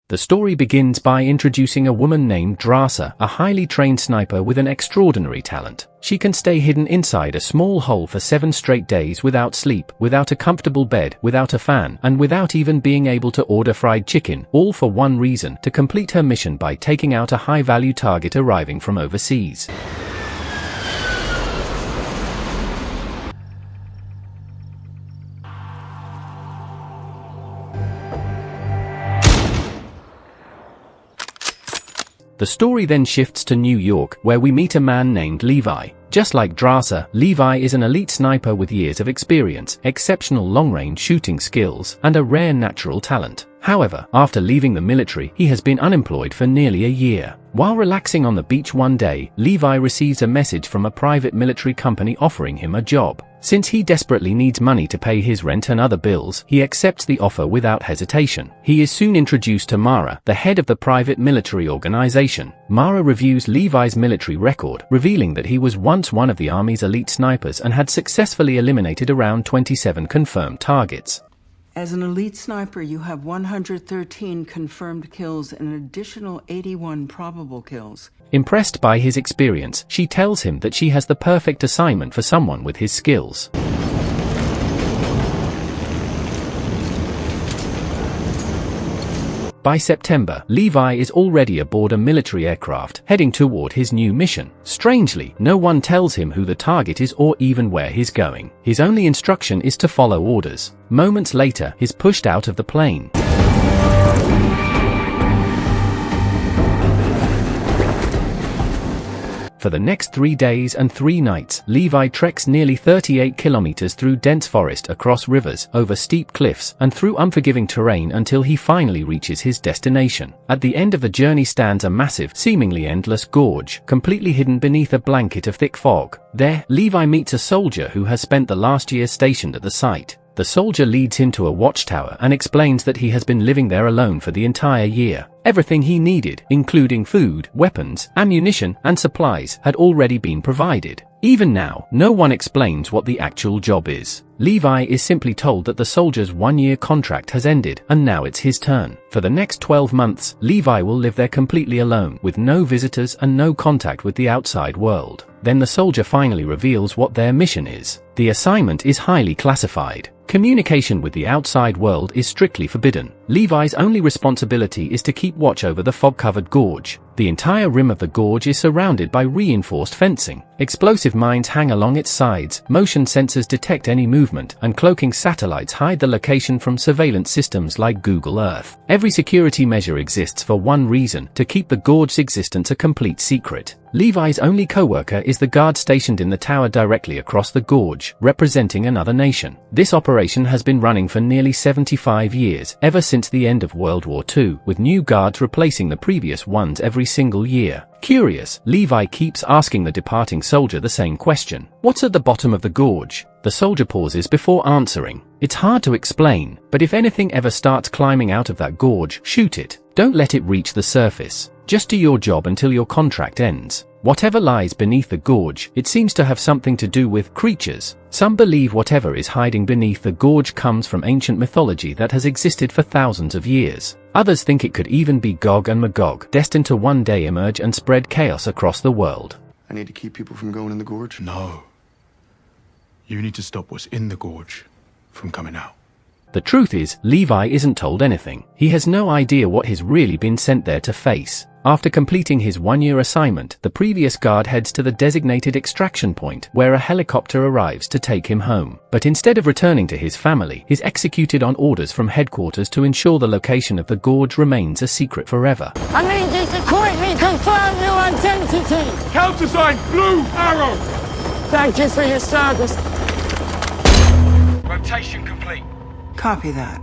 The story begins by introducing a woman named Drasa, a highly trained sniper with an extraordinary talent. She can stay hidden inside a small hole for 7 straight days without sleep, without a comfortable bed, without a fan, and without even being able to order fried chicken, all for one reason: to complete her mission by taking out a high-value target arriving from overseas. The story then shifts to New York, where we meet a man named Levi. Just like Drasa, Levi is an elite sniper with years of experience, exceptional long-range shooting skills, and a rare natural talent. However, after leaving the military, he has been unemployed for nearly a year. While relaxing on the beach one day, Levi receives a message from a private military company offering him a job. Since he desperately needs money to pay his rent and other bills, he accepts the offer without hesitation. He is soon introduced to Mara, the head of the private military organization. Mara reviews Levi's military record, revealing that he was once one of the Army's elite snipers and had successfully eliminated around 27 confirmed targets. As an elite sniper, you have 113 confirmed kills and an additional 81 probable kills. Impressed by his experience, she tells him that she has the perfect assignment for someone with his skills. By September, Levi is already aboard a military aircraft, heading toward his new mission. Strangely, no one tells him who the target is or even where he's going. His only instruction is to follow orders. Moments later, he's pushed out of the plane. For the next 3 days and 3 nights, Levi treks nearly 38 kilometers through dense forest, across rivers, over steep cliffs, and through unforgiving terrain until he finally reaches his destination. At the end of the journey stands a massive, seemingly endless gorge, completely hidden beneath a blanket of thick fog. There, Levi meets a soldier who has spent the last year stationed at the site. The soldier leads him to a watchtower and explains that he has been living there alone for the entire year. Everything he needed, including food, weapons, ammunition, and supplies, had already been provided. Even now, no one explains what the actual job is. Levi is simply told that the soldier's 1-year contract has ended, and now it's his turn. For the next 12 months, Levi will live there completely alone, with no visitors and no contact with the outside world. Then the soldier finally reveals what their mission is. The assignment is highly classified. Communication with the outside world is strictly forbidden. Levi's only responsibility is to keep watch over the fog-covered gorge. The entire rim of the gorge is surrounded by reinforced fencing. Explosive mines hang along its sides, motion sensors detect any movement, and cloaking satellites hide the location from surveillance systems like Google Earth. Every security measure exists for one reason: to keep the gorge's existence a complete secret. Levi's only co-worker is the guard stationed in the tower directly across the gorge, representing another nation. This operation has been running for nearly 75 years, ever since the end of World War II, with new guards replacing the previous ones every single year. Curious, Levi keeps asking the departing soldier the same question: "What's at the bottom of the gorge?" The soldier pauses before answering. "It's hard to explain, but if anything ever starts climbing out of that gorge, shoot it. Don't let it reach the surface. Just do your job until your contract ends." Whatever lies beneath the gorge, it seems to have something to do with creatures. Some believe whatever is hiding beneath the gorge comes from ancient mythology that has existed for thousands of years. Others think it could even be Gog and Magog, destined to one day emerge and spread chaos across the world. I need to keep people from going in the gorge? No. You need to stop what's in the gorge from coming out. The truth is, Levi isn't told anything. He has no idea what he's really been sent there to face. After completing his 1-year assignment, the previous guard heads to the designated extraction point, where a helicopter arrives to take him home. But instead of returning to his family, he's executed on orders from headquarters to ensure the location of the gorge remains a secret forever. I need you to quickly confirm your identity! Countersign Blue Arrow! Thank you for your service. Rotation complete. Copy that.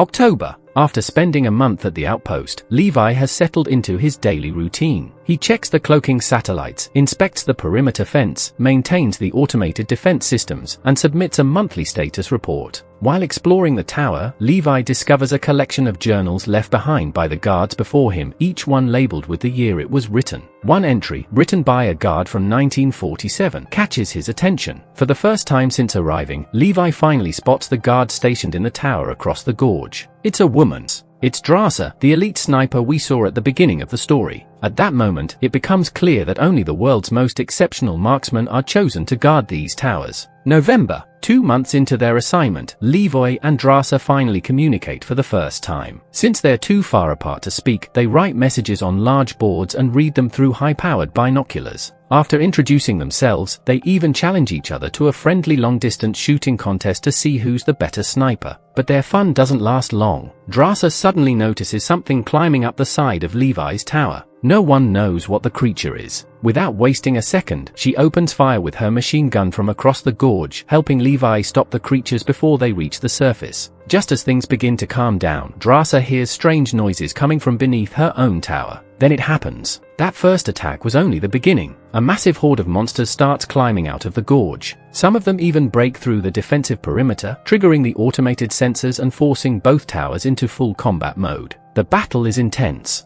October. After spending a month at the outpost, Levi has settled into his daily routine. He checks the cloaking satellites, inspects the perimeter fence, maintains the automated defense systems, and submits a monthly status report. While exploring the tower, Levi discovers a collection of journals left behind by the guards before him, each one labeled with the year it was written. One entry, written by a guard from 1947, catches his attention. For the first time since arriving, Levi finally spots the guard stationed in the tower across the gorge. It's a woman's. It's Drasa, the elite sniper we saw at the beginning of the story. At that moment, it becomes clear that only the world's most exceptional marksmen are chosen to guard these towers. November. 2 months into their assignment, Levi and Drasa finally communicate for the first time. Since they're too far apart to speak, they write messages on large boards and read them through high-powered binoculars. After introducing themselves, they even challenge each other to a friendly long-distance shooting contest to see who's the better sniper. But their fun doesn't last long. Drasa suddenly notices something climbing up the side of Levi's tower. No one knows what the creature is. Without wasting a second, she opens fire with her machine gun from across the gorge, helping Levi stop the creatures before they reach the surface. Just as things begin to calm down, Drasa hears strange noises coming from beneath her own tower. Then it happens. That first attack was only the beginning. A massive horde of monsters starts climbing out of the gorge. Some of them even break through the defensive perimeter, triggering the automated sensors and forcing both towers into full combat mode. The battle is intense.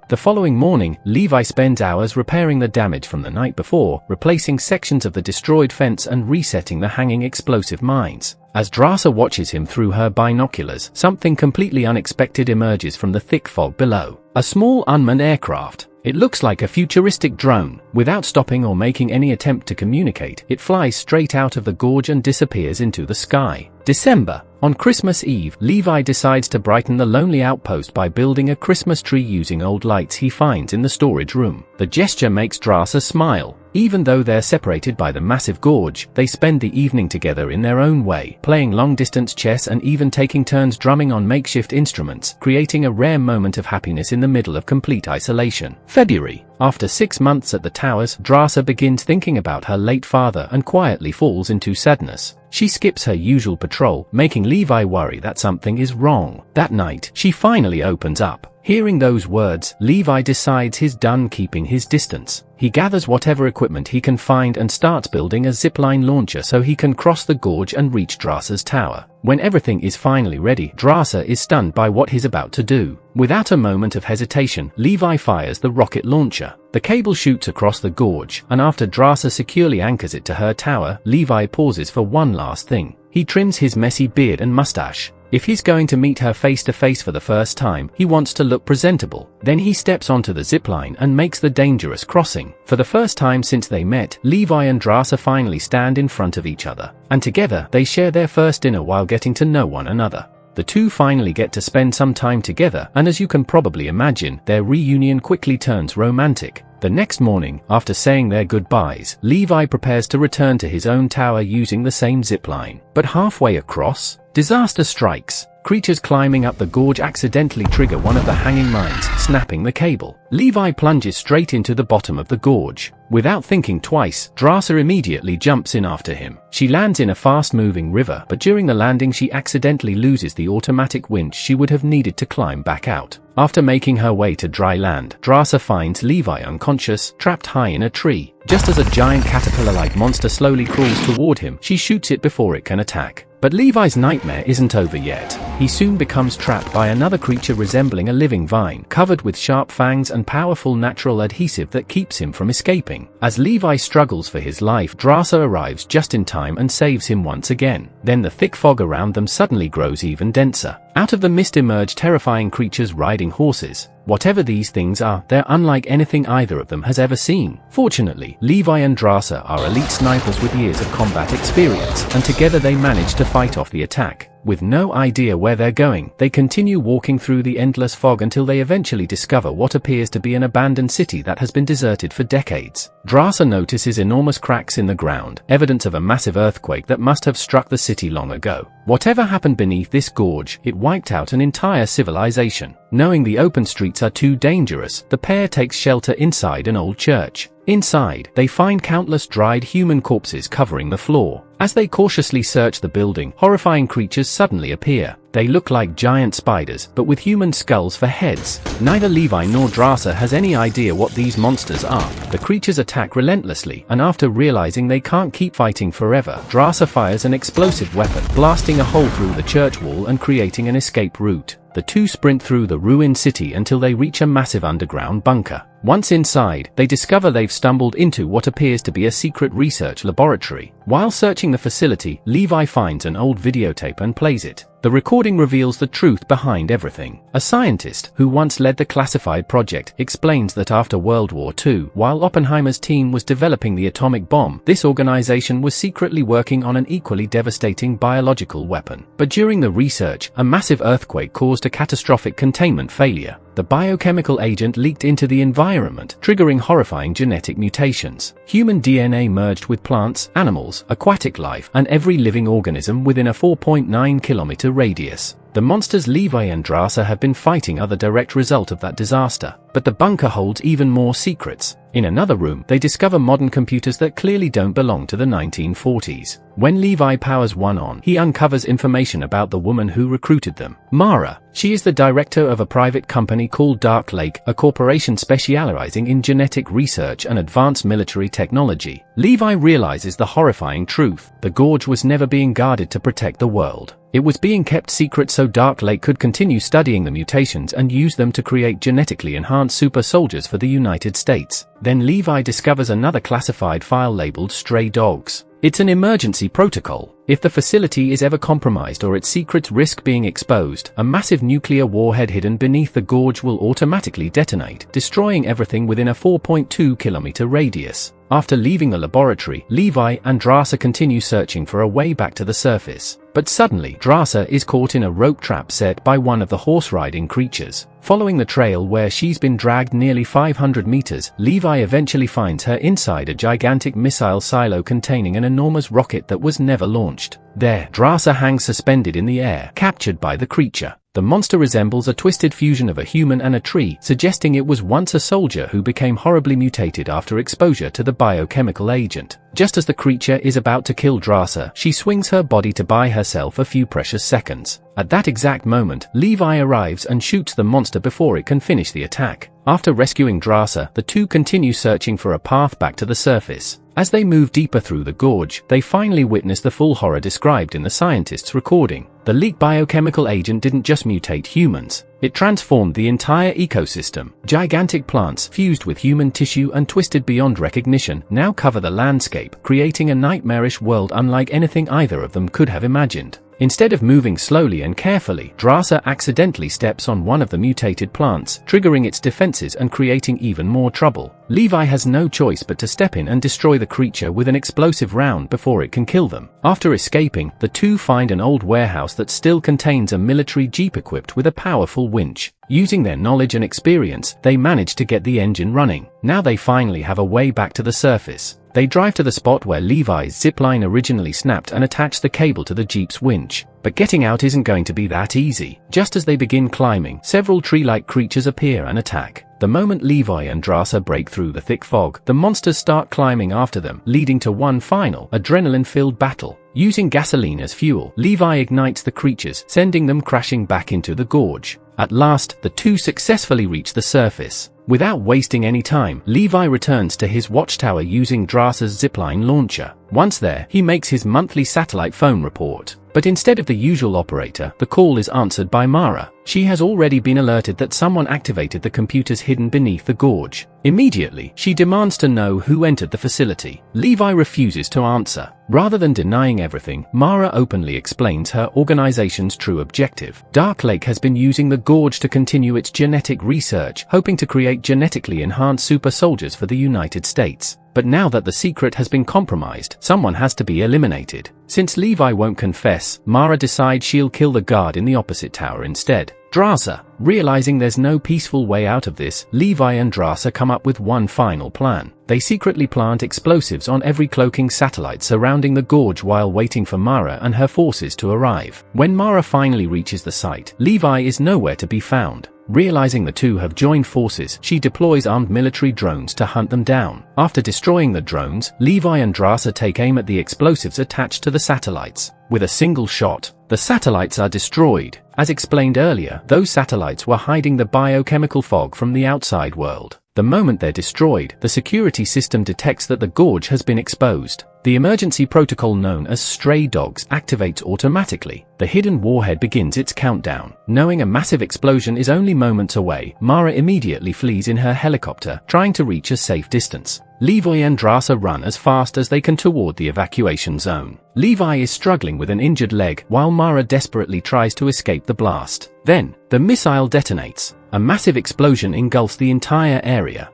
The following morning, Levi spends hours repairing the damage from the night before, replacing sections of the destroyed fence and resetting the hanging explosive mines. As Drasa watches him through her binoculars, something completely unexpected emerges from the thick fog below. A small unmanned aircraft. It looks like a futuristic drone. Without stopping or making any attempt to communicate, it flies straight out of the gorge and disappears into the sky. December. On Christmas Eve, Levi decides to brighten the lonely outpost by building a Christmas tree using old lights he finds in the storage room. The gesture makes Drasa smile. Even though they're separated by the massive gorge, they spend the evening together in their own way, playing long-distance chess and even taking turns drumming on makeshift instruments, creating a rare moment of happiness in the middle of complete isolation. February. After 6 months at the towers, Drasa begins thinking about her late father and quietly falls into sadness. She skips her usual patrol, making Levi worry that something is wrong. That night, she finally opens up. Hearing those words, Levi decides he's done keeping his distance. He gathers whatever equipment he can find and starts building a zipline launcher so he can cross the gorge and reach Drasa's tower. When everything is finally ready, Drasa is stunned by what he's about to do. Without a moment of hesitation, Levi fires the rocket launcher. The cable shoots across the gorge, and after Drasa securely anchors it to her tower, Levi pauses for one last thing. He trims his messy beard and mustache. If he's going to meet her face to face for the first time, he wants to look presentable. Then he steps onto the zipline and makes the dangerous crossing. For the first time since they met, Levi and Drasa finally stand in front of each other. And together, they share their first dinner while getting to know one another. The two finally get to spend some time together, and as you can probably imagine, their reunion quickly turns romantic. The next morning, after saying their goodbyes, Levi prepares to return to his own tower using the same zipline. But halfway across, disaster strikes. Creatures climbing up the gorge accidentally trigger one of the hanging mines, snapping the cable. Levi plunges straight into the bottom of the gorge. Without thinking twice, Drasa immediately jumps in after him. She lands in a fast-moving river, but during the landing she accidentally loses the automatic winch she would have needed to climb back out. After making her way to dry land, Drasa finds Levi unconscious, trapped high in a tree. Just as a giant caterpillar-like monster slowly crawls toward him, she shoots it before it can attack. But Levi's nightmare isn't over yet. He soon becomes trapped by another creature resembling a living vine, covered with sharp fangs and powerful natural adhesive that keeps him from escaping. As Levi struggles for his life, Drasa arrives just in time and saves him once again. Then the thick fog around them suddenly grows even denser. Out of the mist emerge terrifying creatures riding horses. Whatever these things are, they're unlike anything either of them has ever seen. Fortunately, Levi and Drasa are elite snipers with years of combat experience, and together they manage to fight off the attack. With no idea where they're going, they continue walking through the endless fog until they eventually discover what appears to be an abandoned city that has been deserted for decades. Drasa notices enormous cracks in the ground, evidence of a massive earthquake that must have struck the city long ago. Whatever happened beneath this gorge, it wiped out an entire civilization. Knowing the open streets are too dangerous, the pair takes shelter inside an old church. Inside, they find countless dried human corpses covering the floor. As they cautiously search the building, horrifying creatures suddenly appear. They look like giant spiders, but with human skulls for heads. Neither Levi nor Drasa has any idea what these monsters are. The creatures attack relentlessly, and after realizing they can't keep fighting forever, Drasa fires an explosive weapon, blasting a hole through the church wall and creating an escape route. The two sprint through the ruined city until they reach a massive underground bunker. Once inside, they discover they've stumbled into what appears to be a secret research laboratory. While searching the facility, Levi finds an old videotape and plays it. The recording reveals the truth behind everything. A scientist, who once led the classified project, explains that after World War II, while Oppenheimer's team was developing the atomic bomb, this organization was secretly working on an equally devastating biological weapon. But during the research, a massive earthquake caused a catastrophic containment failure. The biochemical agent leaked into the environment, triggering horrifying genetic mutations. Human DNA merged with plants, animals, aquatic life, and every living organism within a 4.9-kilometer radius. The monsters Levi and Drasa have been fighting are the direct result of that disaster, but the bunker holds even more secrets. In another room, they discover modern computers that clearly don't belong to the 1940s. When Levi powers one on, he uncovers information about the woman who recruited them, Mara. She is the director of a private company called Dark Lake, a corporation specializing in genetic research and advanced military technology. Levi realizes the horrifying truth. The Gorge was never being guarded to protect the world. It was being kept secret so Dark Lake could continue studying the mutations and use them to create genetically enhanced super soldiers for the United States. Then Levi discovers another classified file labeled Stray Dogs. It's an emergency protocol. If the facility is ever compromised or its secrets risk being exposed, a massive nuclear warhead hidden beneath the gorge will automatically detonate, destroying everything within a 4.2-kilometer radius. After leaving the laboratory, Levi and Drasa continue searching for a way back to the surface. But suddenly, Drasa is caught in a rope trap set by one of the horse-riding creatures. Following the trail where she's been dragged nearly 500 meters, Levi eventually finds her inside a gigantic missile silo containing an enormous rocket that was never launched. There, Drasa hangs suspended in the air, captured by the creature. The monster resembles a twisted fusion of a human and a tree, suggesting it was once a soldier who became horribly mutated after exposure to the biochemical agent. Just as the creature is about to kill Drasa, she swings her body to buy herself a few precious seconds. At that exact moment, Levi arrives and shoots the monster before it can finish the attack. After rescuing Drasa, the two continue searching for a path back to the surface. As they move deeper through the gorge, they finally witness the full horror described in the scientist's recording. The leaked biochemical agent didn't just mutate humans, it transformed the entire ecosystem. Gigantic plants, fused with human tissue and twisted beyond recognition, now cover the landscape, creating a nightmarish world unlike anything either of them could have imagined. Instead of moving slowly and carefully, Drasa accidentally steps on one of the mutated plants, triggering its defenses and creating even more trouble. Levi has no choice but to step in and destroy the creature with an explosive round before it can kill them. After escaping, the two find an old warehouse that still contains a military jeep equipped with a powerful winch. Using their knowledge and experience, they manage to get the engine running. Now they finally have a way back to the surface. They drive to the spot where Levi's zipline originally snapped and attach the cable to the jeep's winch. But getting out isn't going to be that easy. Just as they begin climbing, several tree-like creatures appear and attack. The moment Levi and Drasa break through the thick fog, the monsters start climbing after them, leading to one final, adrenaline-filled battle. Using gasoline as fuel, Levi ignites the creatures, sending them crashing back into the gorge. At last, the two successfully reach the surface. Without wasting any time, Levi returns to his watchtower using Drasa's zipline launcher. Once there, he makes his monthly satellite phone report. But instead of the usual operator, the call is answered by Mara. She has already been alerted that someone activated the computers hidden beneath the gorge. Immediately, she demands to know who entered the facility. Levi refuses to answer. Rather than denying everything, Mara openly explains her organization's true objective. Dark Lake has been using the gorge to continue its genetic research, hoping to create genetically enhanced super soldiers for the United States. But now that the secret has been compromised, someone has to be eliminated. Since Levi won't confess, Mara decides she'll kill the guard in the opposite tower instead. Drasa. Realizing there's no peaceful way out of this, Levi and Drasa come up with one final plan. They secretly plant explosives on every cloaking satellite surrounding the gorge while waiting for Mara and her forces to arrive. When Mara finally reaches the site, Levi is nowhere to be found. Realizing the two have joined forces, she deploys armed military drones to hunt them down. After destroying the drones, Levi and Drasa take aim at the explosives attached to the satellites. With a single shot, the satellites are destroyed. As explained earlier, those satellites were hiding the biochemical fog from the outside world. The moment they're destroyed, the security system detects that the gorge has been exposed. The emergency protocol known as Stray Dogs activates automatically. The hidden warhead begins its countdown. Knowing a massive explosion is only moments away, Mara immediately flees in her helicopter, trying to reach a safe distance. Levi and Drasa run as fast as they can toward the evacuation zone. Levi is struggling with an injured leg, while Mara desperately tries to escape the blast. Then, the missile detonates. A massive explosion engulfs the entire area.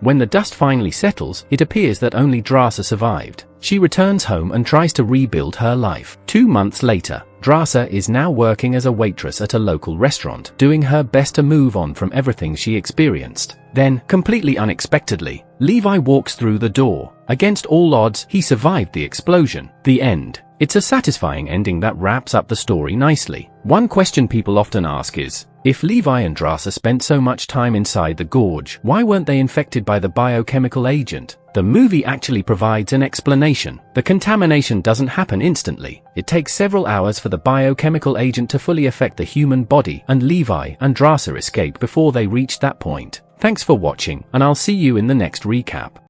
When the dust finally settles, it appears that only Drasa survived. She returns home and tries to rebuild her life. 2 months later, Drasa is now working as a waitress at a local restaurant, doing her best to move on from everything she experienced. Then, completely unexpectedly, Levi walks through the door. Against all odds, he survived the explosion. The end. It's a satisfying ending that wraps up the story nicely. One question people often ask is, if Levi and Drasa spent so much time inside the gorge, why weren't they infected by the biochemical agent? The movie actually provides an explanation. The contamination doesn't happen instantly. It takes several hours for the biochemical agent to fully affect the human body, and Levi and Drasa escape before they reach that point. Thanks for watching, and I'll see you in the next recap.